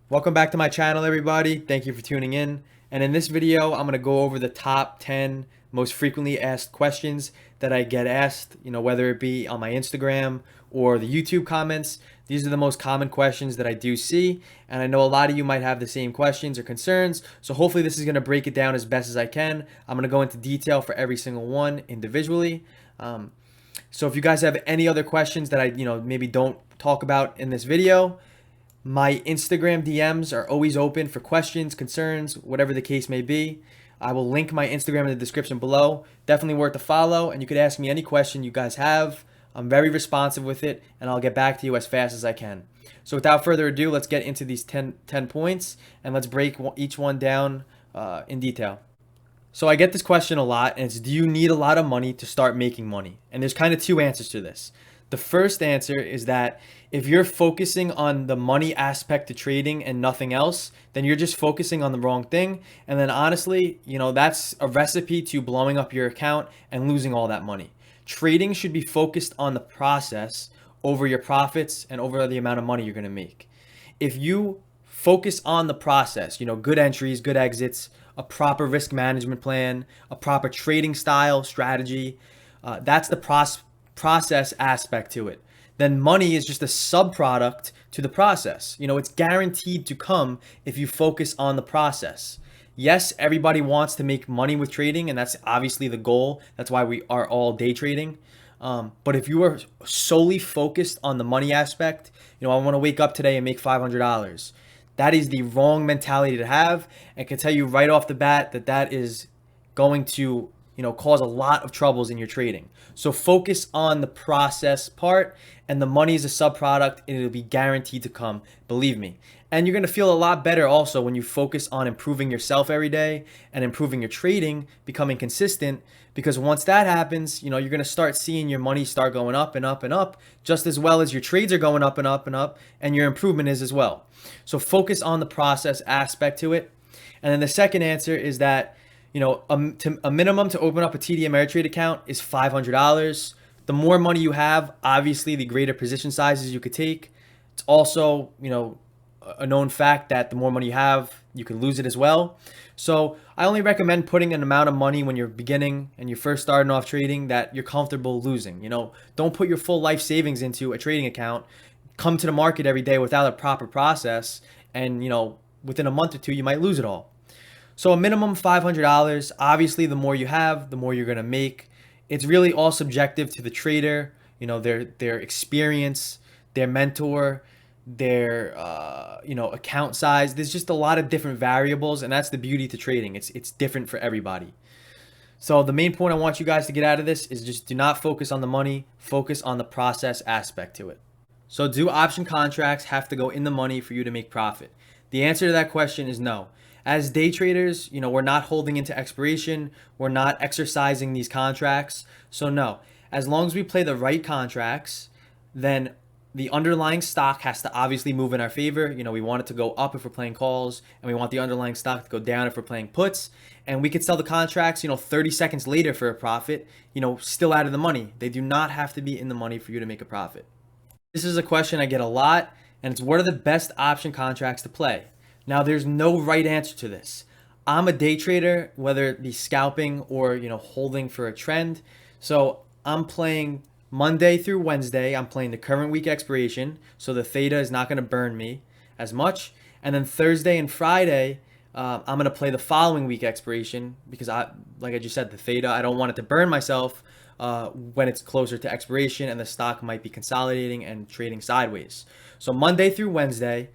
Welcome back to my channel, everybody. Thank you for tuning in. And in this video, I'm going to go over the top 10 most frequently asked questions that I get asked, whether it be on my Instagram or the YouTube comments. These are the most common questions that I do see. And I know a lot of you might have the same questions or concerns. So hopefully this is going to break it down as best as I can. I'm going to go into detail for every single one individually. So if you guys have any other questions that I, maybe don't talk about in this video, my Instagram DMs are always open for questions, concerns, whatever the case may be. I will link my Instagram in the description below. Definitely worth a follow, and you could ask me any question you guys have. I'm very responsive with it, and I'll get back to you as fast as I can. So without further ado, let's get into these 10 points, and let's break each one down in detail. So I get this question a lot, and it's, do you need a lot of money to start making money? And there's kind of two answers to this. The first answer is that if you're focusing on the money aspect to trading and nothing else, then you're just focusing on the wrong thing. And then honestly, that's a recipe to blowing up your account and losing all that money. Trading should be focused on the process over your profits and over the amount of money you're going to make. If you focus on the process, good entries, good exits, a proper risk management plan, a proper trading style, strategy, that's the process aspect to it. Then money is just a subproduct to the process. It's guaranteed to come if you focus on the process. Yes, everybody wants to make money with trading, and that's obviously the goal. That's why we are all day trading. But if you are solely focused on the money aspect, I want to wake up today and make $500. That is the wrong mentality to have. I can tell you right off the bat that that is going to cause a lot of troubles in your trading. So focus on the process part, and the money is a subproduct, and it'll be guaranteed to come, believe me. And you're going to feel a lot better also when you focus on improving yourself every day and improving your trading, becoming consistent, because once that happens, you're going to start seeing your money start going up and up and up, just as well as your trades are going up and up and up, and your improvement is as well. So focus on the process aspect to it. And then the second answer is that a minimum to open up a TD Ameritrade account is $500. The more money you have, obviously, the greater position sizes you could take. It's also, a known fact that the more money you have, you can lose it as well. So I only recommend putting an amount of money when you're beginning and you're first starting off trading that you're comfortable losing. Don't put your full life savings into a trading account. Come to the market every day without a proper process, and within a month or two, you might lose it all. So a minimum $500. Obviously, the more you have, the more you're going to make. It's really all subjective to the trader, their experience, their mentor, their account size. There's just a lot of different variables, and that's the beauty to trading. It's different for everybody. So the main point I want you guys to get out of this is just do not focus on the money, focus on the process aspect to it. So do option contracts have to go in the money for you to make profit? The answer to that question is no. As day traders, we're not holding into expiration. We're not exercising these contracts. So no, as long as we play the right contracts, then the underlying stock has to obviously move in our favor. We want it to go up if we're playing calls, and we want the underlying stock to go down if we're playing puts. And we could sell the contracts, 30 seconds later for a profit, still out of the money. They do not have to be in the money for you to make a profit. This is a question I get a lot, and it's, what are the best option contracts to play? Now, there's no right answer to this. I'm a day trader, whether it be scalping or holding for a trend. So I'm playing Monday through Wednesday. I'm playing the current week expiration, so the theta is not going to burn me as much. And then Thursday and Friday, I'm going to play the following week expiration because like I just said, the theta, I don't want it to burn myself when it's closer to expiration and the stock might be consolidating and trading sideways. So Monday through Wednesday,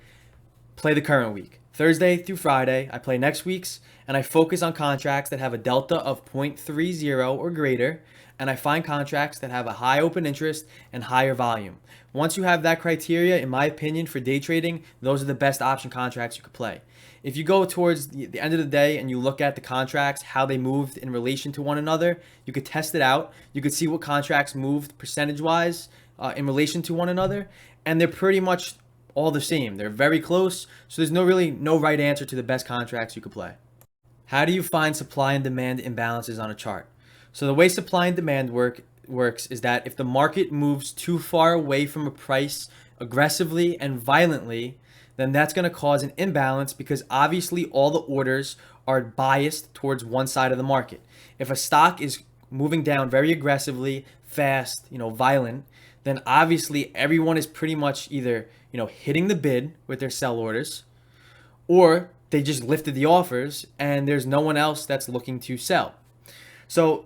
play the current week. Thursday through Friday, I play next week's, and I focus on contracts that have a delta of 0.30 or greater, and I find contracts that have a high open interest and higher volume. Once you have that criteria, in my opinion, for day trading, those are the best option contracts you could play. If you go towards the end of the day and you look at the contracts, how they moved in relation to one another, you could test it out. You could see what contracts moved percentage-wise in relation to one another, and they're pretty much all the same. They're very close, so there's no right answer to the best contracts you could play. How do you find supply and demand imbalances on a chart? So the way supply and demand works is that if the market moves too far away from a price aggressively and violently, then that's going to cause an imbalance because obviously all the orders are biased towards one side of the market. If a stock is moving down very aggressively, fast, violent, then obviously everyone is pretty much either, hitting the bid with their sell orders, or they just lifted the offers and there's no one else that's looking to sell. So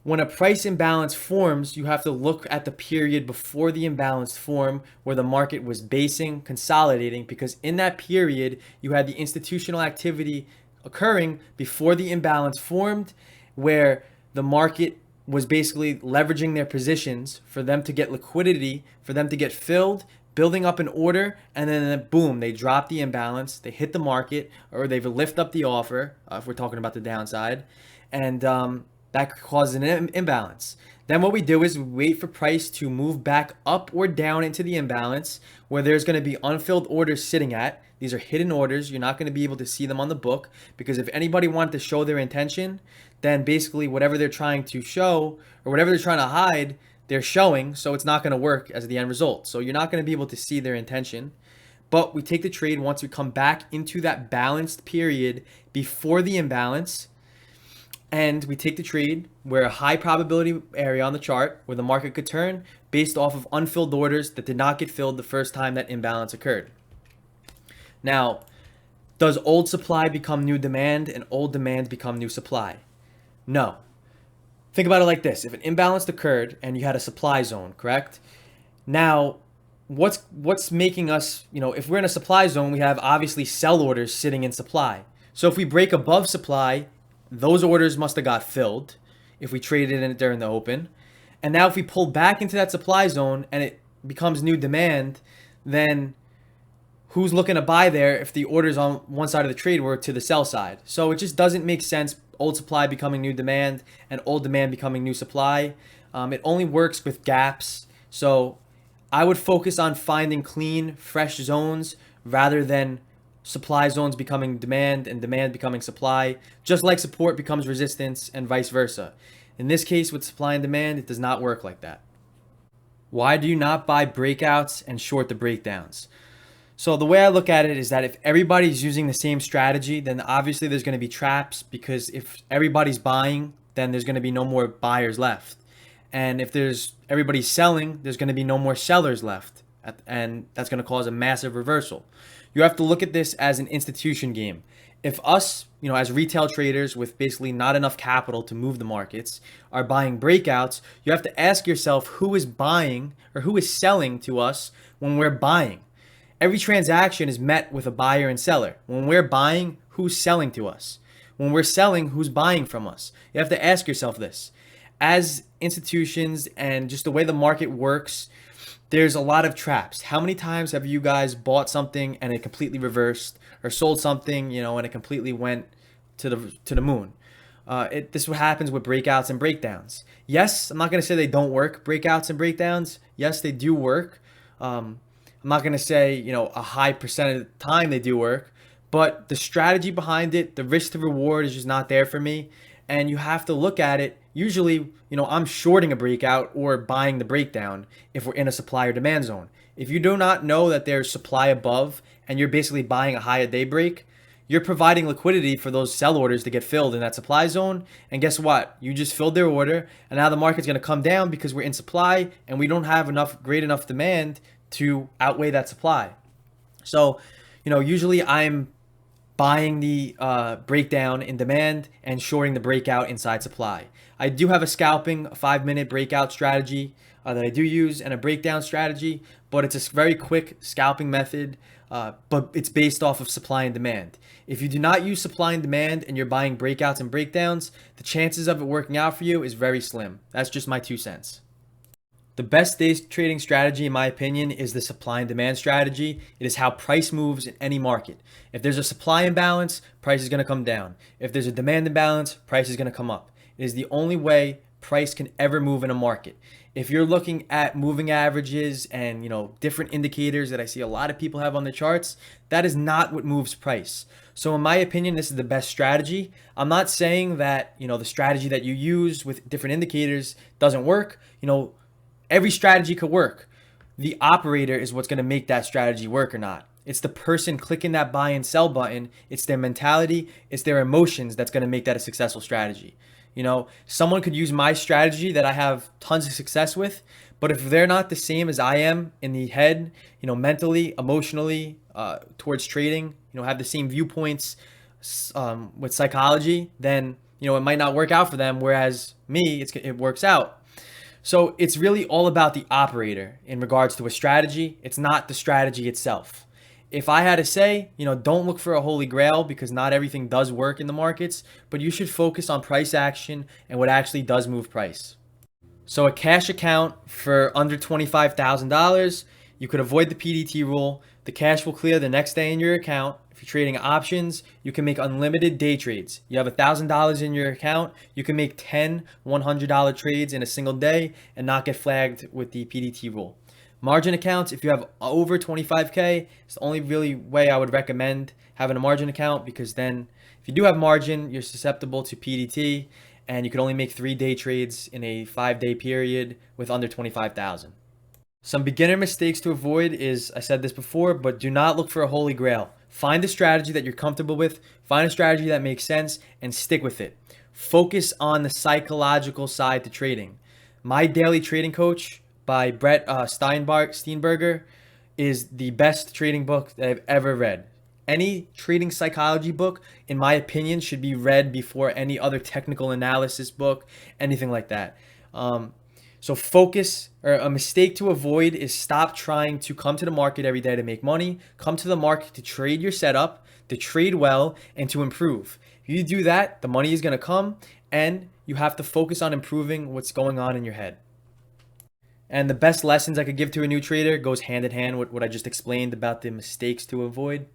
when a price imbalance forms, you have to look at the period before the imbalance formed where the market was basing, consolidating, because in that period, you had the institutional activity occurring before the imbalance formed, where the market was basically leveraging their positions for them to get liquidity, for them to get filled, building up an order, and then boom, they drop the imbalance, they hit the market, or they lift up the offer, if we're talking about the downside, and that causes an imbalance. Then what we do is we wait for price to move back up or down into the imbalance where there's going to be unfilled orders sitting at. These are hidden orders. You're not going to be able to see them on the book, because if anybody wanted to show their intention, then basically whatever they're trying to show or whatever they're trying to hide, they're showing. So it's not going to work as the end result. So you're not going to be able to see their intention. But we take the trade once we come back into that balanced period before the imbalance. And we take the trade where a high probability area on the chart where the market could turn based off of unfilled orders that did not get filled the first time that imbalance occurred. Now, does old supply become new demand and old demand become new supply? No. Think about it like this. If an imbalance occurred and you had a supply zone, correct? Now, what's making us, if we're in a supply zone, we have obviously sell orders sitting in supply. So if we break above supply, those orders must have got filled if we traded in it during the open. And now if we pull back into that supply zone and it becomes new demand, then who's looking to buy there if the orders on one side of the trade were to the sell side? So it just doesn't make sense, old supply becoming new demand and old demand becoming new supply. It only works with gaps. So I would focus on finding clean, fresh zones rather than supply zones becoming demand and demand becoming supply, just like support becomes resistance and vice versa. In this case, with supply and demand, it does not work like that. Why do you not buy breakouts and short the breakdowns? So the way I look at it is that if everybody's using the same strategy, then obviously there's going to be traps, because if everybody's buying, then there's going to be no more buyers left. And if everybody's selling, there's going to be no more sellers left. And that's going to cause a massive reversal. You have to look at this as an institution game. If us, as retail traders with basically not enough capital to move the markets, are buying breakouts, you have to ask yourself who is buying or who is selling to us when we're buying. Every transaction is met with a buyer and seller. When we're buying, who's selling to us? When we're selling, who's buying from us? You have to ask yourself this. As institutions and just the way the market works, there's a lot of traps. How many times have you guys bought something and it completely reversed, or sold something, and it completely went to the moon? This is what happens with breakouts and breakdowns. Yes, I'm not going to say they don't work. Breakouts and breakdowns, yes, they do work. I'm not going to say, a high percent of the time they do work, but the strategy behind it, the risk to reward is just not there for me. And you have to look at it. Usually, I'm shorting a breakout or buying the breakdown if we're in a supply or demand zone. If you do not know that there's supply above and you're basically buying a high a day break, you're providing liquidity for those sell orders to get filled in that supply zone. And guess what? You just filled their order, and now the market's going to come down because we're in supply and we don't have great enough demand to outweigh that supply. So, usually I'm buying the breakdown in demand and shorting the breakout inside supply. I do have a scalping 5-minute breakout strategy that I do use, and a breakdown strategy, but it's a very quick scalping method, but it's based off of supply and demand. If you do not use supply and demand and you're buying breakouts and breakdowns, the chances of it working out for you is very slim. That's just my 2 cents. The best day trading strategy, in my opinion, is the supply and demand strategy. It is how price moves in any market. If there's a supply imbalance, price is going to come down. If there's a demand imbalance, price is going to come up. It is the only way price can ever move in a market. If you're looking at moving averages and different indicators that I see a lot of people have on the charts, that is not what moves price. So in my opinion, this is the best strategy. I'm not saying that the strategy that you use with different indicators doesn't work. Every strategy could work. The operator is what's going to make that strategy work or not. It's the person clicking that buy and sell button. It's their mentality. It's their emotions that's going to make that a successful strategy. Someone could use my strategy that I have tons of success with, but if they're not the same as I am in the head, mentally, emotionally, towards trading, have the same viewpoints with psychology, then it might not work out for them. Whereas me, it works out. So it's really all about the operator in regards to a strategy. It's not the strategy itself. If I had to say, don't look for a holy grail, because not everything does work in the markets, but you should focus on price action and what actually does move price. So a cash account for under $25,000, you could avoid the PDT rule. The cash will clear the next day in your account. If you're trading options, you can make unlimited day trades. You have $1,000 in your account, you can make 10 $100 trades in a single day and not get flagged with the PDT rule. Margin accounts, if you have over 25K, it's the only really way I would recommend having a margin account, because then if you do have margin, you're susceptible to PDT, and you can only make 3 day trades in a 5-day period with under 25,000. Some beginner mistakes to avoid is, I said this before, but do not look for a holy grail. Find a strategy that you're comfortable with, find a strategy that makes sense, and stick with it. Focus on the psychological side to trading. My Daily Trading Coach by Brett Steinberger is the best trading book that I've ever read. Any trading psychology book, in my opinion, should be read before any other technical analysis book, anything like that. So focus, or a mistake to avoid is stop trying to come to the market every day to make money. Come to the market to trade your setup, to trade well, and to improve. If you do that, the money is going to come, and you have to focus on improving what's going on in your head. And the best lessons I could give to a new trader goes hand in hand with what I just explained about the mistakes to avoid.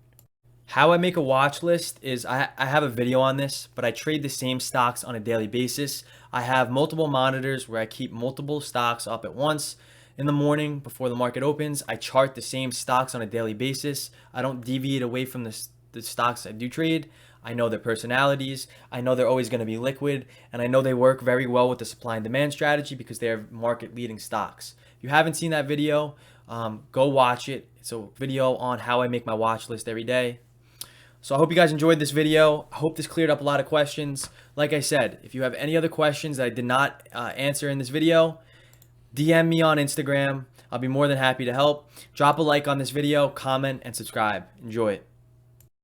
How I make a watch list is, I have a video on this, but I trade the same stocks on a daily basis. I have multiple monitors where I keep multiple stocks up at once. In the morning before the market opens, I chart the same stocks on a daily basis. I don't deviate away from the stocks I do trade. I know their personalities. I know they're always going to be liquid, and I know they work very well with the supply and demand strategy because they're market leading stocks. If you haven't seen that video, go watch it. It's a video on how I make my watch list every day. So I hope you guys enjoyed this video. I hope this cleared up a lot of questions. Like I said, if you have any other questions that I did not answer in this video, DM me on Instagram. I'll be more than happy to help. Drop a like on this video, comment, and subscribe. Enjoy it.